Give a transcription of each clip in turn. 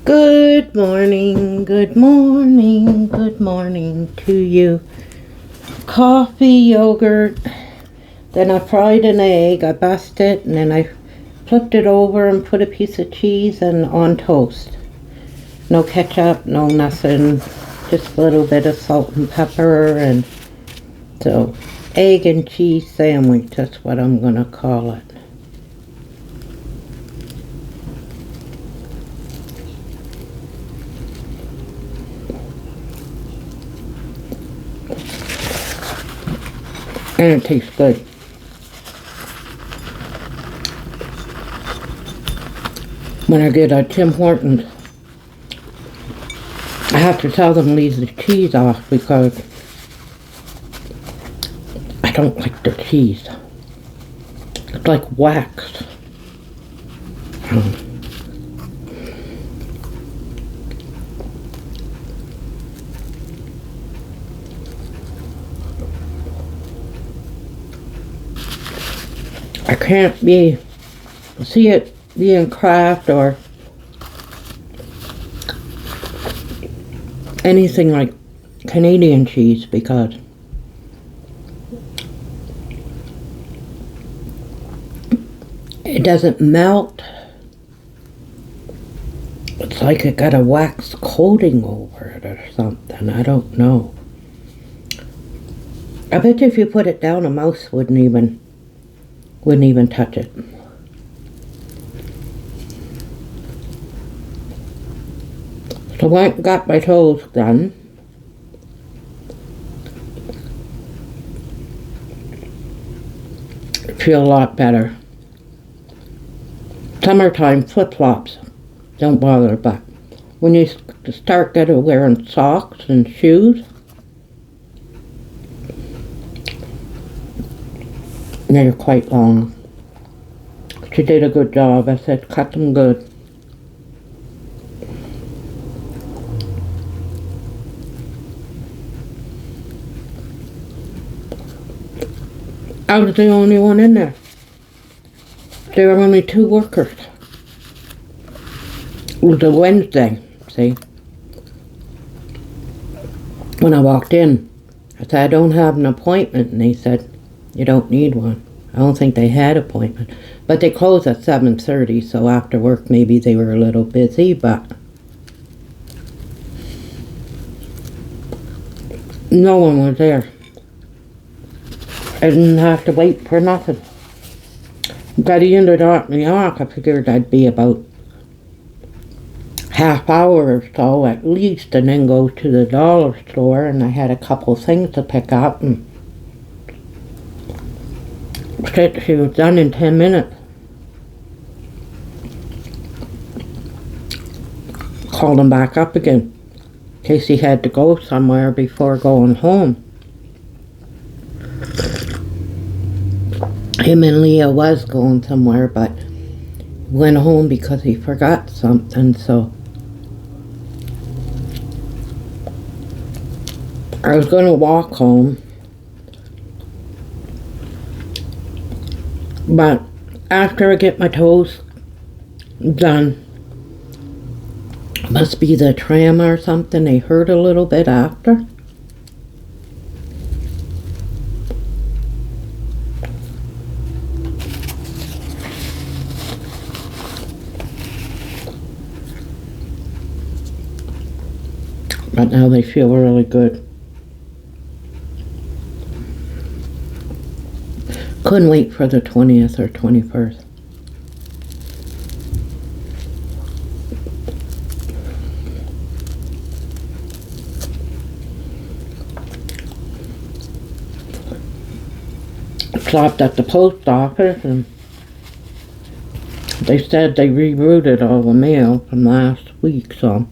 Good morning, good morning, good morning to you. Coffee, yogurt, then I fried an egg, I busted it, and then I flipped it over and put a piece of cheese and on toast. No ketchup, no nothing, just a little bit of salt and pepper, and so egg and cheese sandwich, that's what I'm gonna call it. And it tastes good. When I get a Tim Hortons, I have to tell them to leave the cheese off because I don't like the cheese. It's like wax. I can't see it being Kraft or anything like Canadian cheese because it doesn't melt. It's like it got a wax coating over it or something. I don't know. I bet you if you put it down, a mouse wouldn't even touch it. So I got my toast done. I feel a lot better. Summertime flip-flops don't bother, but when you start wearing socks and shoes, they're quite long. She did a good job. I said, cut them good. I was the only one in there. There were only 2 workers. It was a Wednesday, see. When I walked in, I said, I don't have an appointment. And they said, you don't need one. I don't think they had an appointment. But they closed at 7:30, so after work maybe they were a little busy, but no one was there. I didn't have to wait for nothing. Got in to drop me off. I figured I'd be about half hour or so at least, and then go to the dollar store, and I had a couple things to pick up, and she was done in 10 minutes. Called him back up again in case he had to go somewhere before going home. Him and Leah was going somewhere, but went home because he forgot something, so I was going to walk home, but after I get my toast done, must be the tram or something, they hurt a little bit after. But now they feel really good. Couldn't wait for the 20th or 21st. Stopped at the post office and they said they rerouted all the mail from last week, so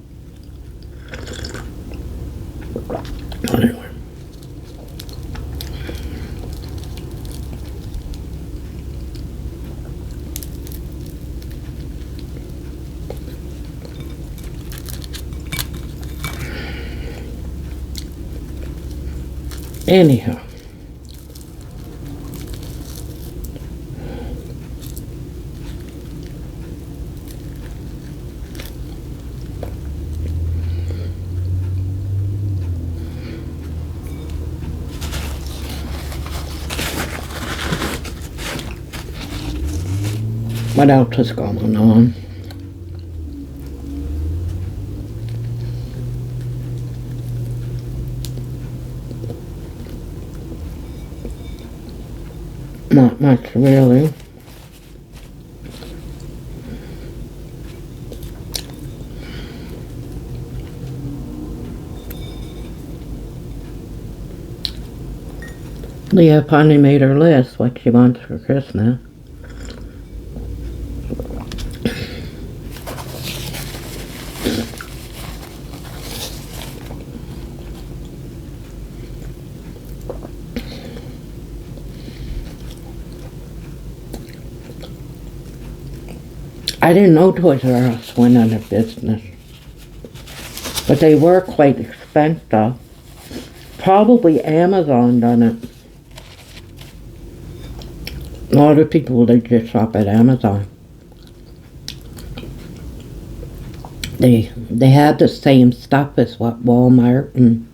anyway. Anyhow. What else is going on? Not much, really. Leah finally made her list, what she wants for Christmas. I didn't know Toys R Us went out of business, but they were quite expensive. Probably Amazon done it. A lot of people, they just shop at Amazon. They had the same stuff as what Walmart and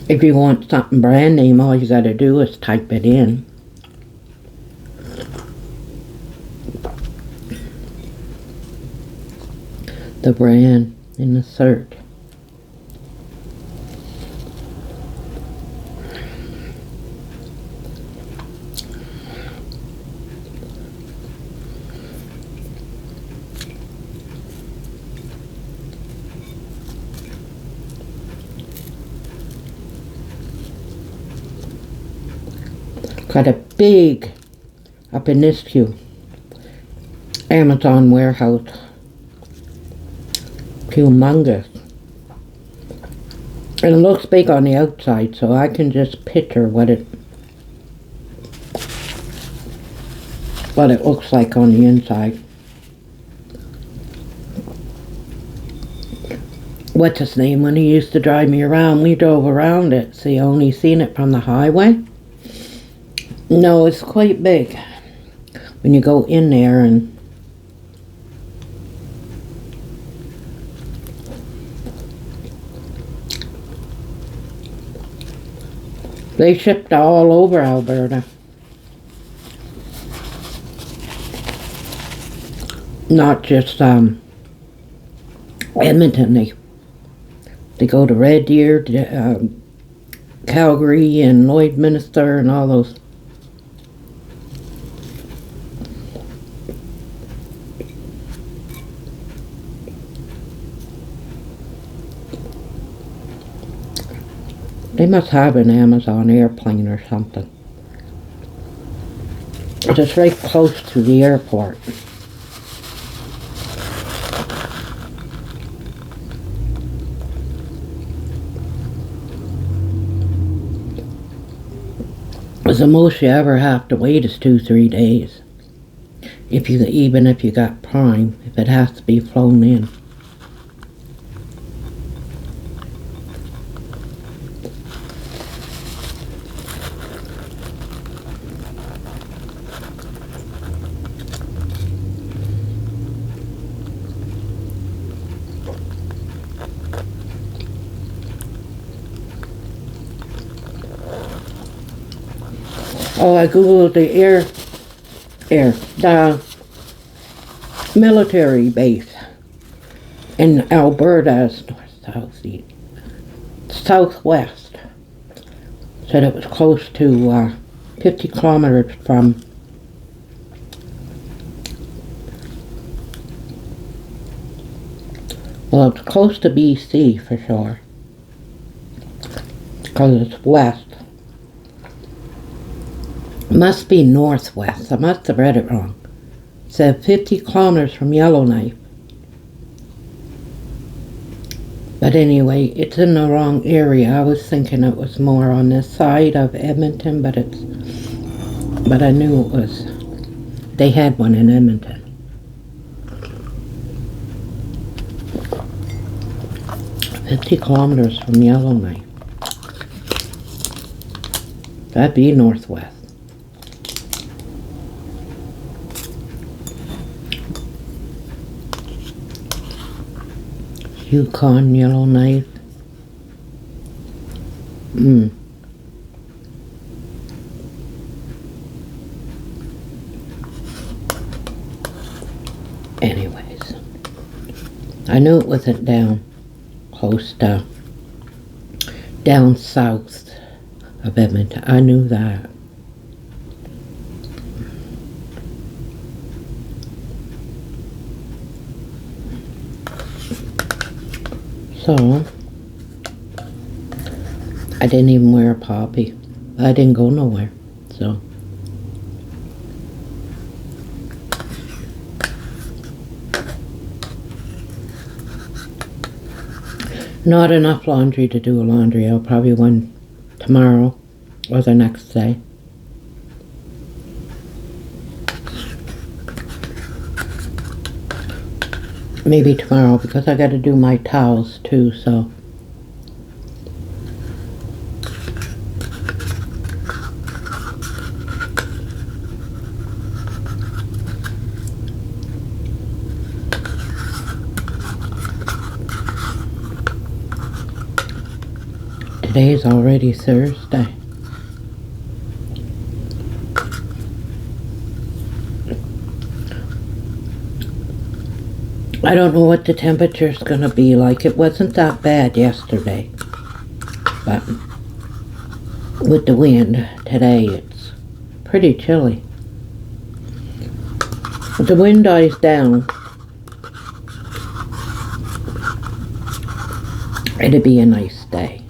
if you want something brand name, all you gotta do is type it in. The brand in the search. Got a big, up in this queue, Amazon warehouse. Humongous. And it looks big on the outside, so I can just picture what it looks like on the inside. What's his name? When he used to drive me around, we drove around it, so you only seen it from the highway. No, it's quite big. When you go in there and they shipped all over Alberta. Not just Edmonton. They go to Red Deer, Calgary, and Lloydminster, and all those. They must have an Amazon airplane or something. It's right close to the airport. The most you ever have to wait is 2-3 days. Even if you got Prime, if it has to be flown in. Oh, I googled the the military base in Alberta's southwest. Said it was close to 50 kilometers from well, it's close to BC for sure, because it's west. Must be northwest. I must have read it wrong. It said 50 kilometers from Yellowknife. But anyway, it's in the wrong area. I was thinking it was more on this side of Edmonton, but I knew it was. They had one in Edmonton. "50 kilometers from Yellowknife." That'd be northwest. Yukon Yellowknife. Anyways, I knew it wasn't down close to down south of Edmonton. I knew that. So I didn't even wear a poppy. I didn't go nowhere. So not enough laundry to do a laundry. I'll probably one tomorrow or the next day. Maybe tomorrow because I got to do my towels too, so. Today's already Thursday. I don't know what the temperature's gonna be like. It wasn't that bad yesterday, but with the wind today it's pretty chilly. If the wind dies down, it'd be a nice day.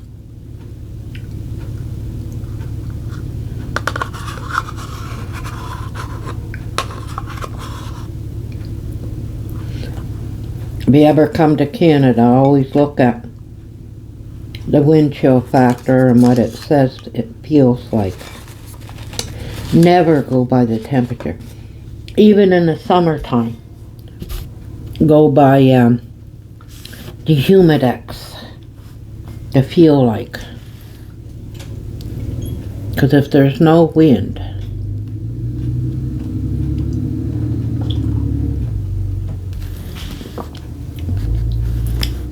If you ever come to Canada, always look at the wind chill factor and what it says it feels like. Never go by the temperature. Even in the summertime, go by the humidex to feel like. Because if there's no wind,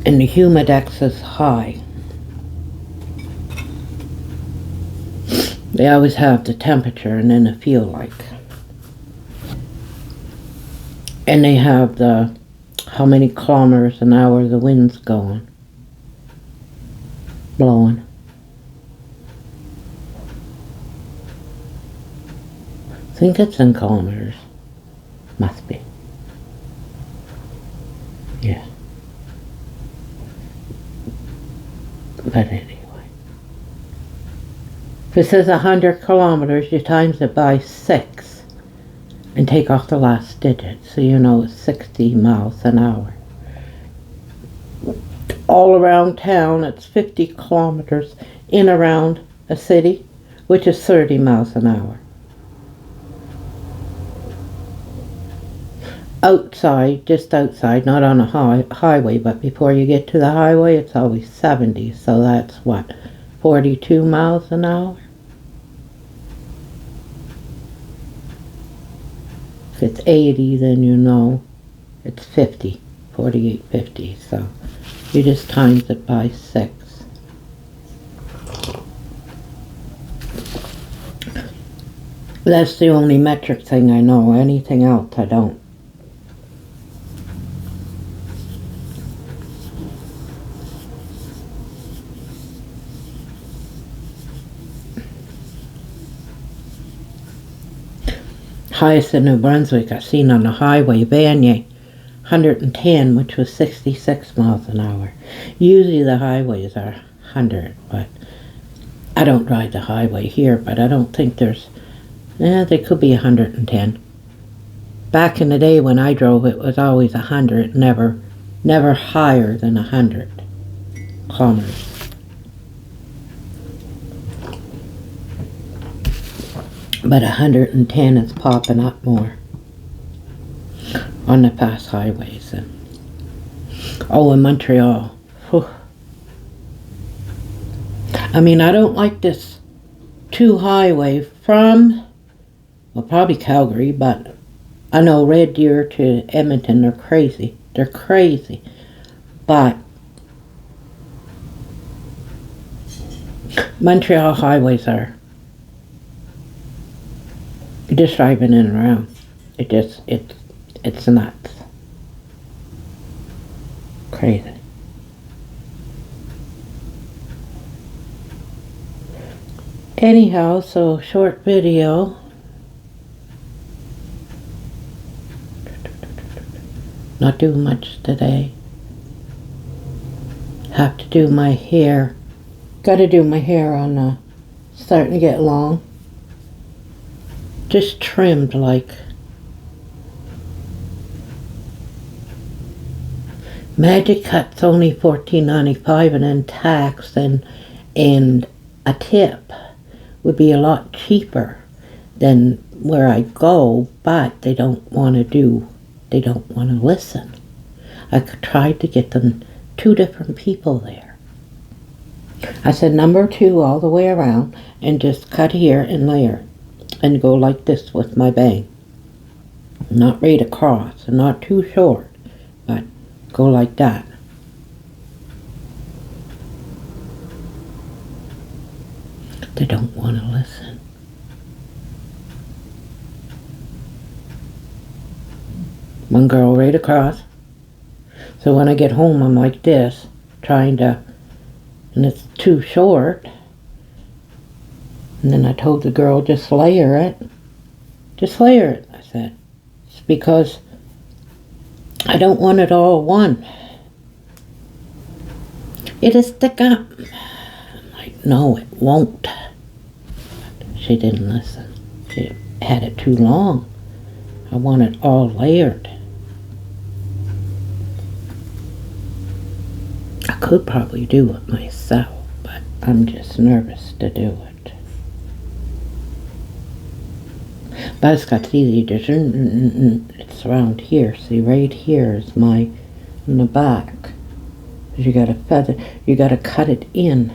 and the humidex is high, they always have the temperature and then the feel like. And they have the how many kilometers an hour the wind's blowing. I think it's in kilometers. Must be. Yeah. But anyway. If it says 100 kilometers, you times it by 6 and take off the last digit, so you know it's 60 miles an hour. All around town, it's 50 kilometers in around a city, which is 30 miles an hour. Outside, just outside, not on a highway, but before you get to the highway, it's always 70. So that's what, 42 miles an hour? If it's 80, then you know it's 50, 48, 50. So you just times it by 6. That's the only metric thing I know. Anything else I don't. Highest in New Brunswick I seen on the highway, Vanier, 110, which was 66 miles an hour. Usually the highways are 100, but I don't drive the highway here, but I don't think there's, they could be 110. Back in the day when I drove, it was always 100, never higher than 100 kilometers. But 110 is popping up more on the fast highways. Oh, in Montreal. Whew. I mean, I don't like this 2 highway from, well, probably Calgary, but I know Red Deer to Edmonton, they're crazy. They're crazy. But Montreal highways are just driving in and around. It's nuts. Crazy. Anyhow, so short video. Not doing much today. Have to do my hair. Gotta do my hair on starting to get long. Just trimmed like. Magic Cut's only $14.95 and then tax and a tip would be a lot cheaper than where I go, but they don't want to listen. I tried to get them 2 different people there. I said number 2 all the way around and just cut here and layer and go like this with my bang. Not right across and not too short, but go like that. They don't want to listen. One girl right across. So when I get home, I'm like this, trying to, and it's too short. And then I told the girl, just layer it. Just layer it, I said. It's because I don't want it all one. It'll stick up. I'm like, no, it won't. She didn't listen. She had it too long. I want it all layered. I could probably do it myself, but I'm just nervous to do it. But it's got easy to, it's around here. See, right here is my, in the back. You gotta feather, you gotta cut it in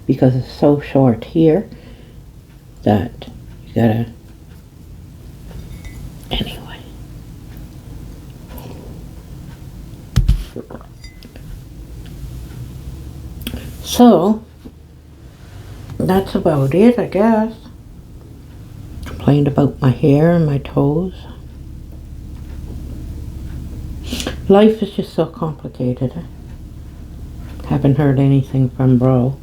because it's so short here that you gotta, anyway. So, that's about it, I guess. Complained about my hair and my toes. Life is just so complicated. Haven't heard anything from Bro.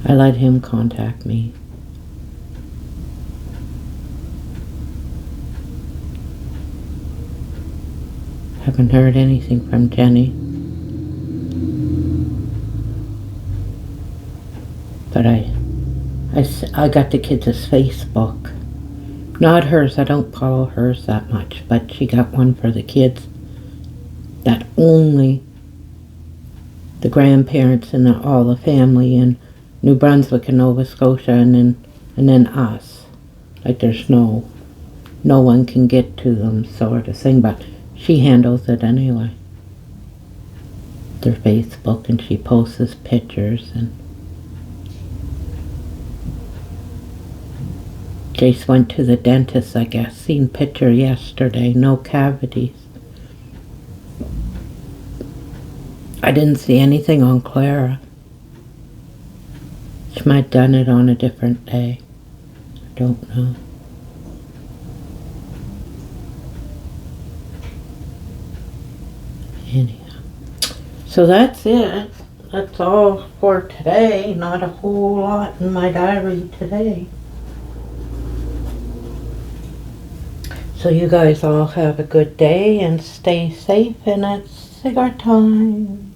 I let him contact me. Haven't heard anything from Jenny. But I got the kids' Facebook. Not hers, I don't follow hers that much, but she got one for the kids that only the grandparents and all the family in New Brunswick and Nova Scotia and then us. Like there's no one can get to them sort of thing, but she handles it anyway. Their Facebook, and she posts pictures. And Jace went to the dentist, I guess. Seen picture yesterday, no cavities. I didn't see anything on Clara. She might have done it on a different day. I don't know. Anyhow. So that's it. That's all for today. Not a whole lot in my diary today. So you guys all have a good day and stay safe, and it's cigar time.